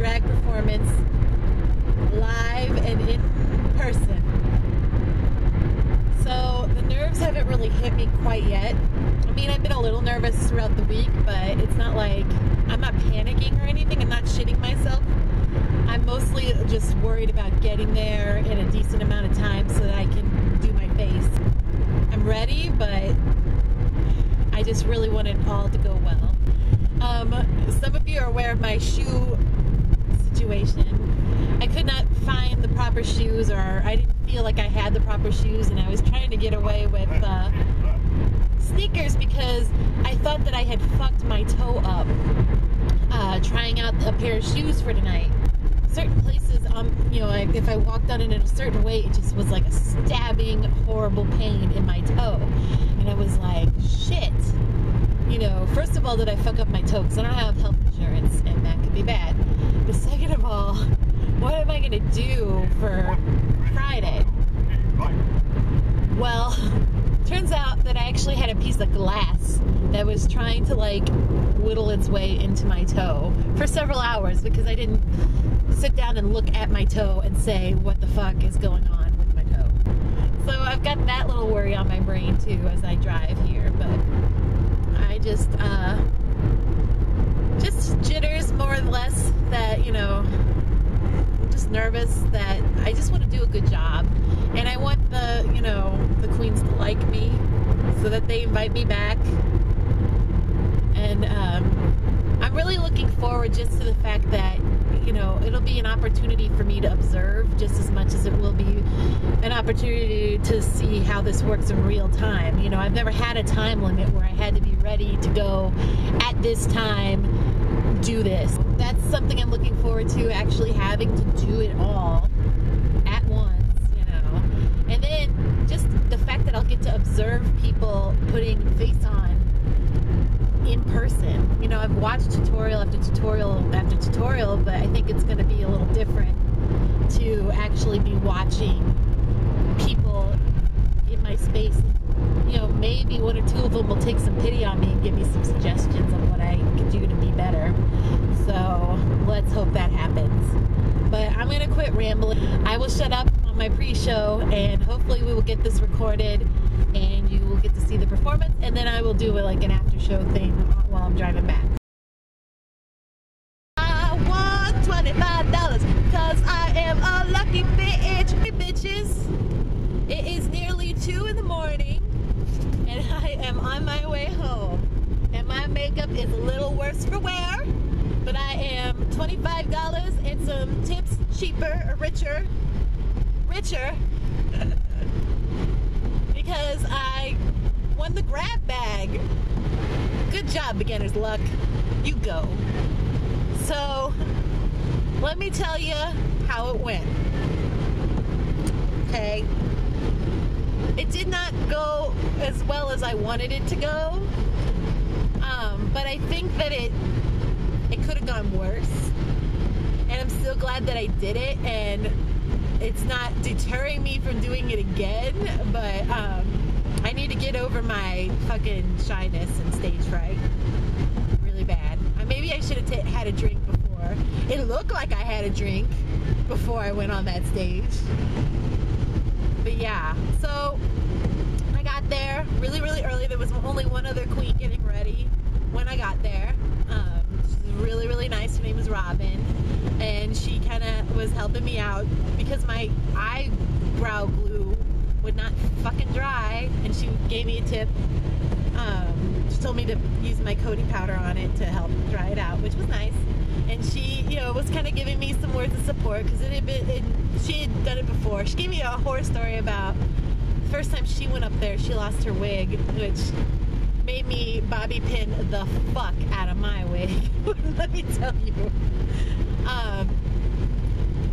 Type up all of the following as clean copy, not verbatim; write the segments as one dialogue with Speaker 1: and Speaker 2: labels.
Speaker 1: drag performance live and in person. So the nerves haven't really hit me quite yet. I mean, I've been a little nervous throughout the week, but it's not like I'm not panicking or anything. I'm not shitting myself. I'm mostly just worried about getting there in a decent amount of time so that I can do my face. I'm ready, but I just really want it all to go well. Some of you are aware of my shoe situation. I could not find the proper shoes, or I didn't feel like I had the proper shoes, and I was trying to get away with sneakers because I thought that I had fucked my toe up trying out a pair of shoes for tonight. Certain places, you know, like if I walked on it in a certain way, it just was like a stabbing, horrible pain in my toe. And I was like, shit. You know, first of all, did I fuck up my toe? Because I don't have health insurance, and that could be bad. But second of all, what am I going to do for Friday? Well, turns out that I actually had a piece of glass that was trying to, like, whittle its way into my toe for several hours because I didn't sit down and look at my toe and say, what the fuck is going on with my toe? So I've got that little worry on my brain, too, as I drive here, but I just jitters more or less that, you know, I'm just nervous that I just want to do a good job. And I want the, you know, the queens to like me so that they invite me back. And I'm really looking forward just to the fact that, you know, it'll be an opportunity for me to observe just as much as it will be an opportunity to see how this works in real time. You know, I've never had a time limit where I had to be ready to go at this time, do this. That's something I'm looking forward to, actually having to do it all at once, you know. And then just the fact that I'll get to observe people putting face on in person. You know, I've watched tutorial after tutorial after tutorial, but I think it's going to be a little different to actually be watching people in my space. You know, maybe one or two of them will take some pity on me and give me some suggestions on what I can do to be better. So let's hope that happens. But I'm going to quit rambling. I will shut up on my pre-show, and hopefully we will get this recorded and you will get to see the performance, and then I will do like an after show thing while I'm driving back. I want $25 because I am a lucky bitch. Hey bitches, it is nearly 2 in the morning and I am on my way home, and my makeup is a little worse for wear, but I am $25 and some tips cheaper or richer because I won the grab bag. Good job, beginner's luck. You go. So, let me tell you how it went. Okay. It did not go as well as I wanted it to go. But I think that it could have gone worse. And I'm still glad that I did it, and it's not deterring me from doing it again, but I need to get over my fucking shyness and stage fright really bad. Maybe I should have had a drink before. It looked like I had a drink before I went on that stage. But yeah, so I got there really, really early. There was only one other queen getting ready when I got there. She was really, really nice. Her name was Robin. And she kind of was helping me out because my eyebrow glue would not fucking dry, and she gave me a tip. She told me to use my coating powder on it to help dry it out, which was nice. And she, you know, was kind of giving me some words of support because she had done it before. She gave me a horror story about the first time she went up there, she lost her wig, which made me bobby pin the fuck out of my wig. Let me tell you.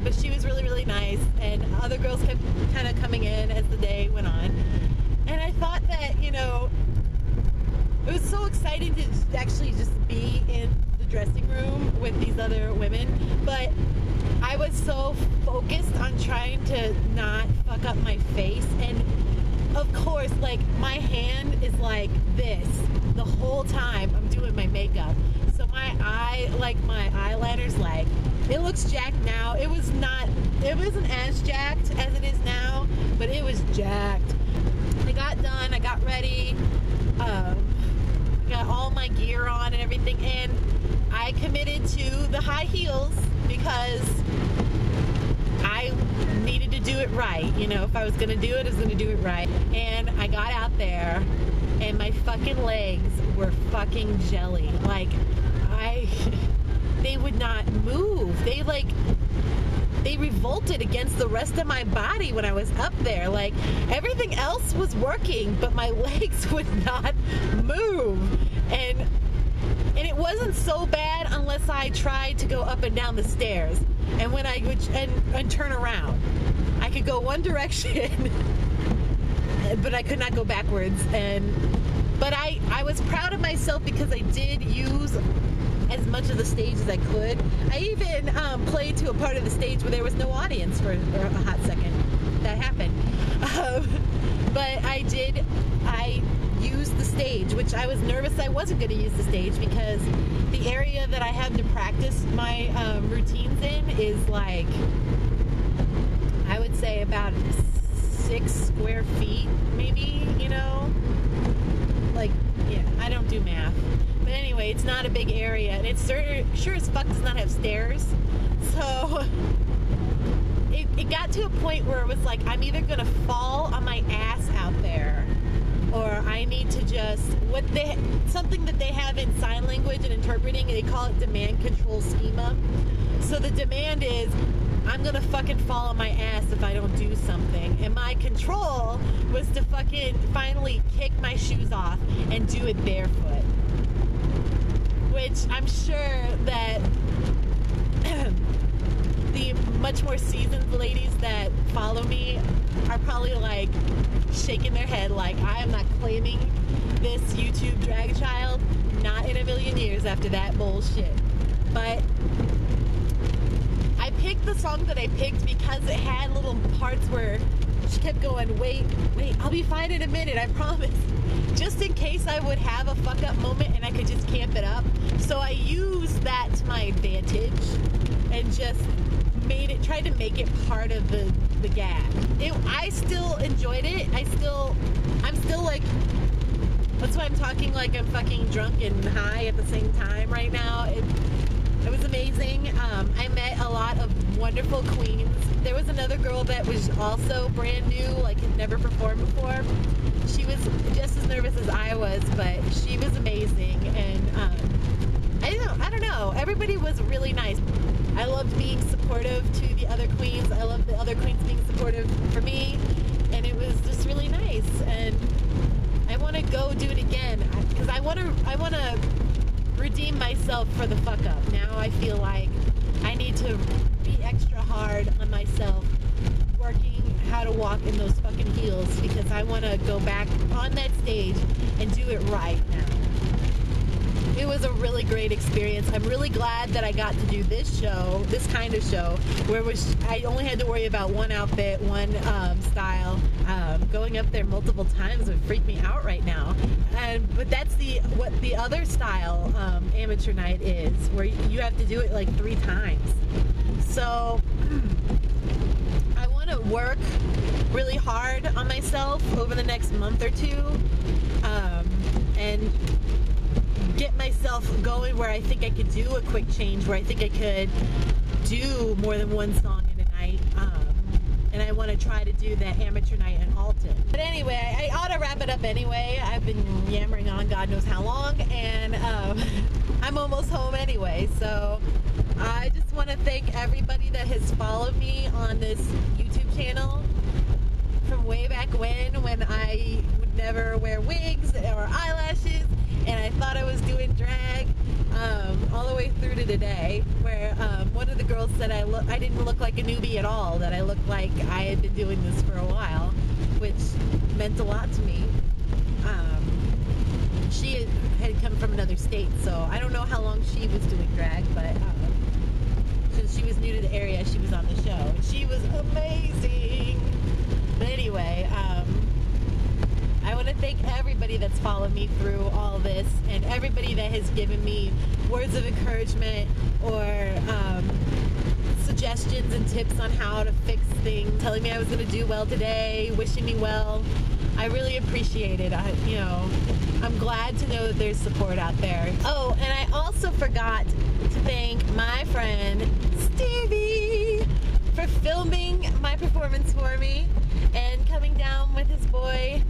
Speaker 1: But she was really, really nice, and other girls kept kind of coming in as the day went on. And I thought that, you know, it was so exciting to actually just be in the dressing room with these other women, but I was so focused on trying to not fuck up my face, and of course, like, my hand is like this the whole time I'm doing my makeup. So my eyeliner's like, it looks jacked now. It wasn't as jacked as it is now, but it was jacked. I got done, I got ready, got all my gear on and everything, and I committed to the high heels because I needed to do it right. You know, if I was going to do it, I was going to do it right. And I got out there, and my fucking legs were fucking jelly. Like, they would not move. They revolted against the rest of my body when I was up there. Like, everything else was working, but my legs would not move. And it wasn't so bad unless I tried to go up and down the stairs. And when I would and turn around, I could go one direction, but I could not go backwards. But I was proud of myself because I did use as much of the stage as I could. I even played to a part of the stage where there was no audience for a hot second. That happened. But I used the stage, which I was nervous I wasn't going to use the stage because the area that I had to practice my routines in is like, I would say about 6 square feet, maybe, you know? Like, yeah, I don't do math. But anyway, it's not a big area, and it's sure as fuck does not have stairs. So it got to a point where it was like, I'm either going to fall on my ass out there, or I need to just, something that they have in sign language and interpreting, they call it demand control schema. So the demand is, I'm gonna fucking fall on my ass if I don't do something. And my control was to fucking finally kick my shoes off and do it barefoot. Which I'm sure that the much more seasoned ladies that follow me are probably like shaking their head like, I am not claiming this YouTube drag child, not in a million years after that bullshit. But I picked the song that I picked because it had little parts where she kept going, wait, I'll be fine in a minute, I promise. Just in case I would have a fuck up moment and I could just camp it up. So I used that to my advantage and just tried to make it part of the gag. I still enjoyed it. I'm still like, that's why I'm talking like I'm fucking drunk and high at the same time right now. It was amazing. I met a lot of wonderful queens. There was another girl that was also brand new, like had never performed before. She was just as nervous as I was, but she was amazing. And I don't know. Everybody was really nice. I loved being supportive to the other queens. I loved the other queens being supportive for me, and it was just really nice. And I want to go do it again because I want to redeem myself for the fuck up. Now I feel like I need to be extra hard on myself, working how to walk in those fucking heels, because I want to go back on that stage and do it right now. It was a really great experience. I'm really glad that I got to do this show, this kind of show, where I only had to worry about one outfit, one style. Going up there multiple times would freak me out right now. But that's what the other style amateur night is, where you have to do it like 3 times. So I want to work really hard on myself over the next month or two, and get myself going where I think I could do a quick change, where I think I could do more than one song in a night. And I want to try to do that amateur night in Alton. But anyway, I ought to wrap it up anyway. I've been yammering on God knows how long, and I'm almost home anyway. So I just want to thank everybody that has followed me on this YouTube channel from way back when I would never wear wigs or eyelashes, and I thought I was doing drag, all the way through to today, where one of the girls said I didn't look like a newbie at all, that I looked like I had been doing this for a while, which meant a lot to me. She had come from another state, so I don't know how long she was doing drag, but since she was new to the area, she was on the show, and she was amazing. But anyway, I want to thank everybody that's followed me through all this, and everybody that has given me words of encouragement or suggestions and tips on how to fix things, telling me I was going to do well today, wishing me well. I really appreciate it. I'm glad to know that there's support out there. Oh, and I also forgot to thank my friend Stevie for filming my performance for me and coming down with his boy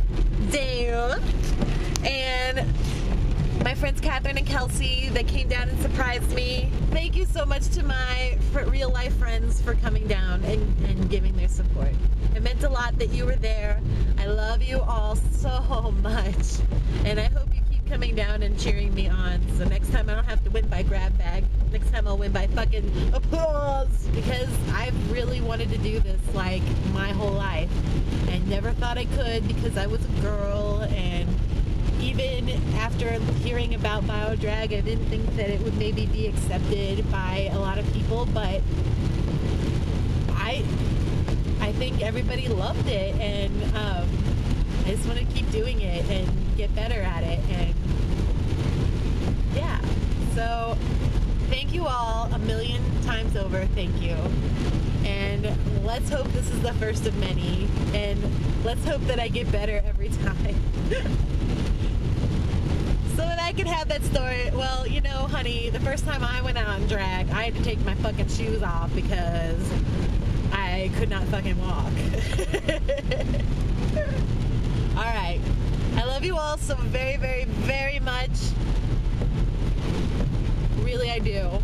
Speaker 1: Dale, and my friends Catherine and Kelsey that came down and surprised me. Thank you so much to my real life friends for coming down and giving their support. It meant a lot that you were there. I love you all so much, and I hope you keep coming down and cheering me on, so next time I don't have to win by grab bag. Next time I'll win by fucking applause, because I've really wanted to do this like my whole life. I never thought I could because I was a girl, and even after hearing about BioDrag, I didn't think that it would maybe be accepted by a lot of people, but I think everybody loved it, and I just want to keep doing it and get better at it, and yeah, so thank you all a million times over. Thank you, and let's hope this is the first of many, and let's hope that I get better every time. So that I can have that story. Well, you know, honey, the first time I went out in drag, I had to take my fucking shoes off because I could not fucking walk. Alright. I love you all so very, very, very much. Really, I do.